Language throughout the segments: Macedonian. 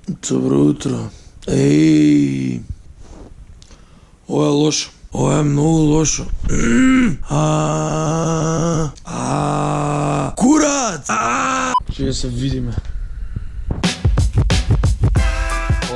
Добро утро. Еј. Ова е лошо. Ова е многу лошо. Курац! Ќе се видиме.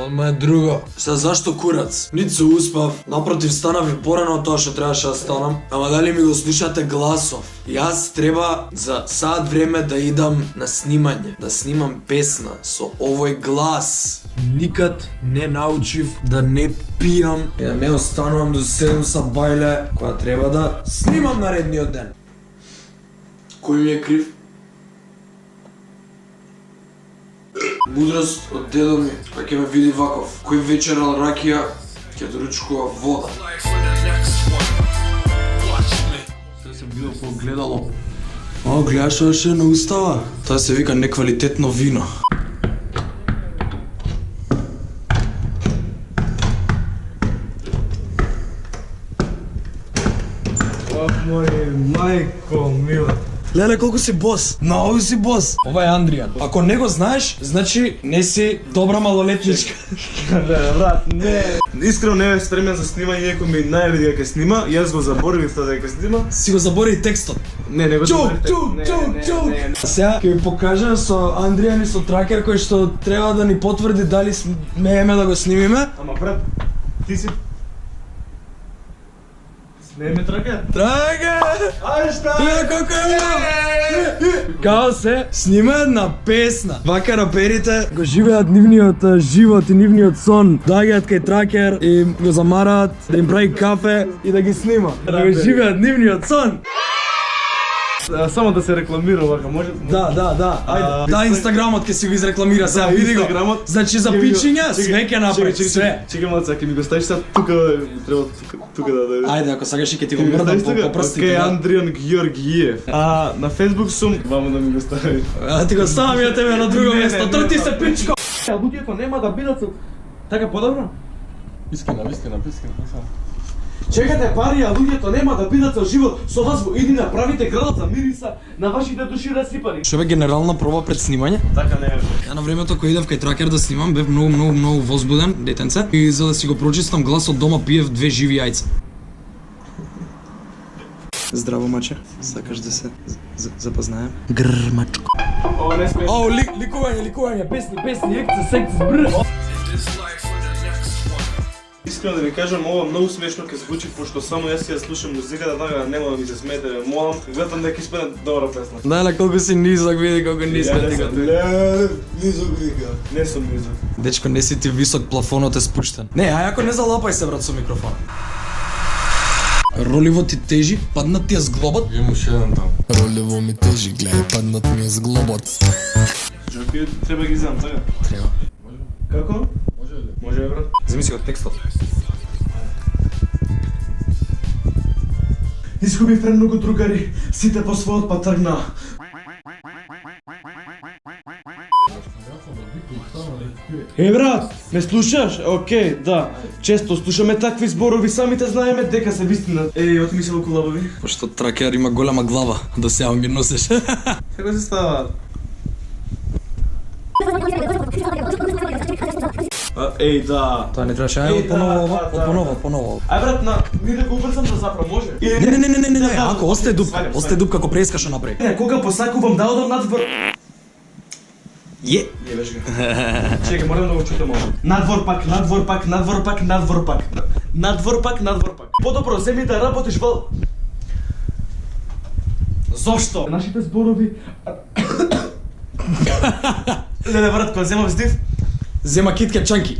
Ма е друго. Сега зашто курац? Нит се успав, напротив станав и порано од тоа што требаше да станам. Ама дали ми го слушате гласов? Јас треба за саат време да идам на снимање, да снимам песна со овој глас. Никад не научив да не пијам и да не останувам до 7 са бајле, која треба да снимам наредниот ден. Кој ми е крив? Мудрост од дедо ми, кој ќе ме види ваков. Кој вечерал ракија, ќе доручкува вода. Сега се видел по гледало. О, гледаш што ше на устава? Тоа се вика неквалитетно вино. Ох, мој мајко мила. Леле, колку си бос? Многу си бос. Ова е Андријан. Ако не го знаеш, значи не си добра малолетничка. Не, брат, не. Искрено не бев спремен за снимање, некој ми најави дека ќе снима, јас го заборавив тоа дека снима. Си го забори текстот. Не го заборавив. Чук. Сега ќе ви покажам со Андријан и со тракер кој што треба да ни потврди дали смееме да го снимиме. Ама брат, ти си Смееме тракер? Тракер! Ај шта? Гледа колко е Као се снима една песна. Вака раперите го живеат нивниот живот и нивниот сон. Доаѓаат кај тракер и го замараат, да им прави кафе и да ги снима. Да го живеат нивниот сон. Само да се рекламира вака, може? Да. Ајде. Да, инстаграмот ќе си го изрекламира сега, види го. Значи за пичиња све ќе направи, све. Чекај малце, ќе ми го ставиш сега тука, треба тука да дојде. Ајде, ако сакаш ќе ти го мрдам по прстите. Океј, Андријан Георгиев. На Facebook сум, вамо да ми го стави. Ти го ставам ја тебе на друго место. Трти се пичко. Луѓето нема да бидат така подобро? Вискина. Чекате пари, а луѓето нема да бидат со живот со вас во иднина, правите градот за мириса на вашите души расипани. Што бе генерална проба пред снимање? Така не е. Ја на времето кога идев кај тракер да снимам, бев многу возбуден, детенце, и за да си го прочистам гласот дома пиев 2 живи јајца. Здраво, маче. Сакаш да се запознаем? Грмачко. Ова не сме. Ау, ликување, песни, секци, бр. Искрено да ви кажам, ова многу смешно ќе звучи, пошто само јас ја слушам музиката, така нема да ми се смете, молам, гледам дека испаде добра песна. Леле, колку си низок, види колку низко ти го. Низок вика. Не сум низок. Дечко, не си ти висок, плафонот е спуштен. Не, ако не залапај се, брат, со микрофон. Роливо ти тежи, паднат ти е зглобот. Имам уште еден там. Ролево ми тежи, гледај, паднат ми е зглобот. Джоки, треба ги знам, така? Треба. Како? Може ли? Може, брат. Земи си од текстот. Изгубив премногу другари, сите по својот пат тргна. Брат, ме слушаш? Океј, да. Често слушаме такви зборови, самите знаеме дека се вистина. Отми се околу лабави. Пошто тракер има голема глава, до сега ги носиш. Како се става? Да. Тоа не требаше, ајде поново. Ај брат, ни да го убрзам да запра, може? Не, ако остае дупка како преискаш направи. Не, кога посакувам да одам надвор. Јебеш го. Чекај, морам да го чутам ово. Надвор пак. Подобро земи да работиш во... Зошто? Нашите зборови... Леле брат, кога земав здив? Зема китке чанки.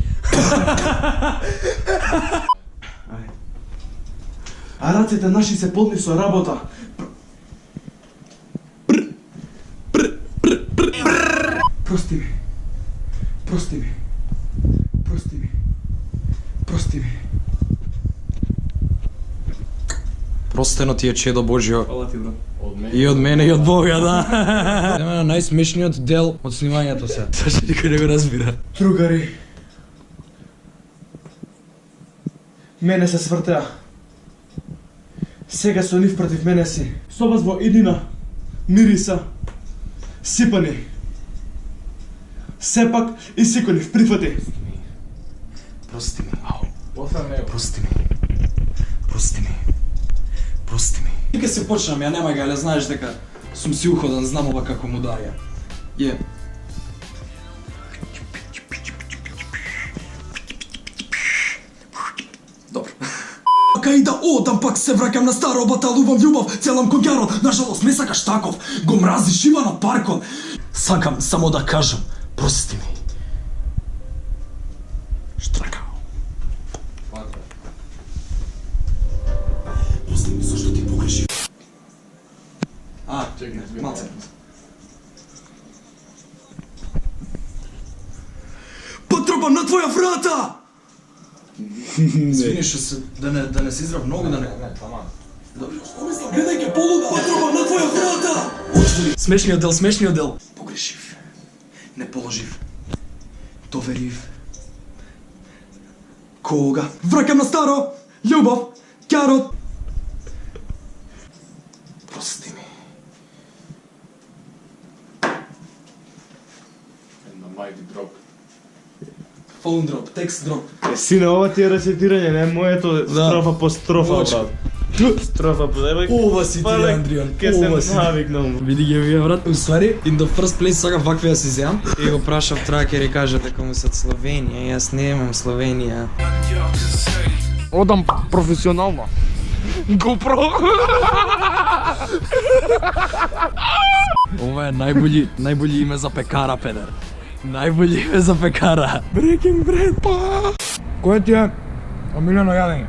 А рацете наши се полни со работа. Прости ми. Простено ти е чедо Божјо. Фала ти, брат. И од мене и од Бога, да. Идеме на најсмешниот дел од снимањето се. Зашто никој не го разбира. Другари. Мене се свртеа. Сега со нив против мене си. Со вас во иднина. Мириса. Сипани. Сепак и Сиколев, прифати. Прости ми. После него. Прости ми. Прости ми. Прости ми. Нека се почнам, ја нема га, знаеш дека сум си уходен, знам ова како му даја. Е. Добро. Кај да одам, пак се враќам на стара обата, лубав љубов, целам коњарот, нажалост не сакаш таков, го мразиш Ивана Парков. Сакам само да кажам, прости ми. Штракао. Прости ми, зашто ти погрешив? Чекай, извини. Малце. Потробам на твоја врата! Извини што се, да не се израв многу, да не... Не, таман. Добре, гледај ке полуда! Потробам на твоја врата! Отвори! Смешниот дел. Погрешив. Не положив. Доверив. Кога? Вракам на старо! Љубов! Карот! Прости ми. And the mighty drop. Phone drop, text drop. Сине, ова ти е рецитирање, не моето строфа по строфа, Лочи. брат. Строфа по строфа. Ова си ти, Андријан. Ке Ова се си. навикнал. Види ги вие, брат. Уствари, in the first place сакав вакви да си земам. И го прашав тракер и кажа дека му се од Словенија, јас немам Словенија. Одам професионално. GoPro. Ова е најбољи име за пекара, педер. Најбољи име за пекара. Breaking bread, па! Кој ти е омилено јадење?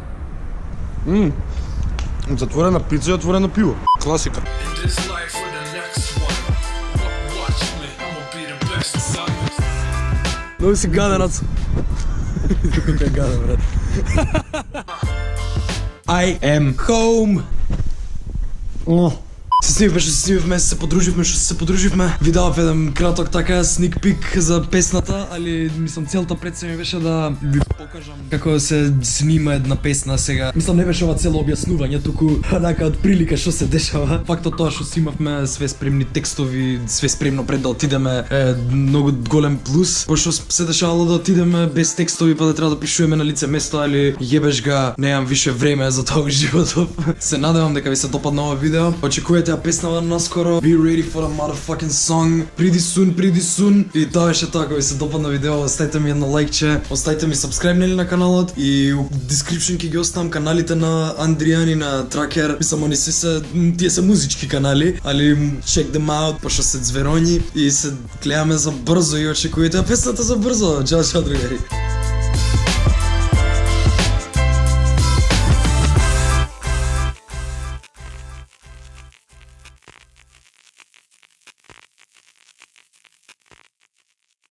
Затворена пица и отворено пиво. Класика. This life for the next one. Watch me, I'ma be the best, son. Много си гаденац. Тука е гаден, брат. I am home. Се снимивме, се подруживме. Ви давав еден краток така sneak peek за песната, али мислам целта представа ми беше да ви покажам како се снима една песна сега. Мислам не беше ова цело објаснување, туку онака од прилика што се дешава. Фактот тоа што снимавме све спремни текстови, све спремно пред да отидеме е многу голем плюс, пошто се дешавало да отидеме без текстови па да треба да пишуваме на лице место, али јебеш га, немам више време за тоа во животот. Се надевам дека ви се допадна ова видео. Очекувате ја песнава наскоро. Be ready for a motherfucking song. Pretty soon. И тоа беше тоа, ако ви се допадна видео, оставите ми едно лајкче, оставите ми subscribe на каналот и у description ќе ги оставам каналите на Андријан и на Тракер. Мислам, они се тие се музички канали, али check them out, пошто се звероњи и се гледаме за брзо и очекувате песната за брзо. Чао, другари.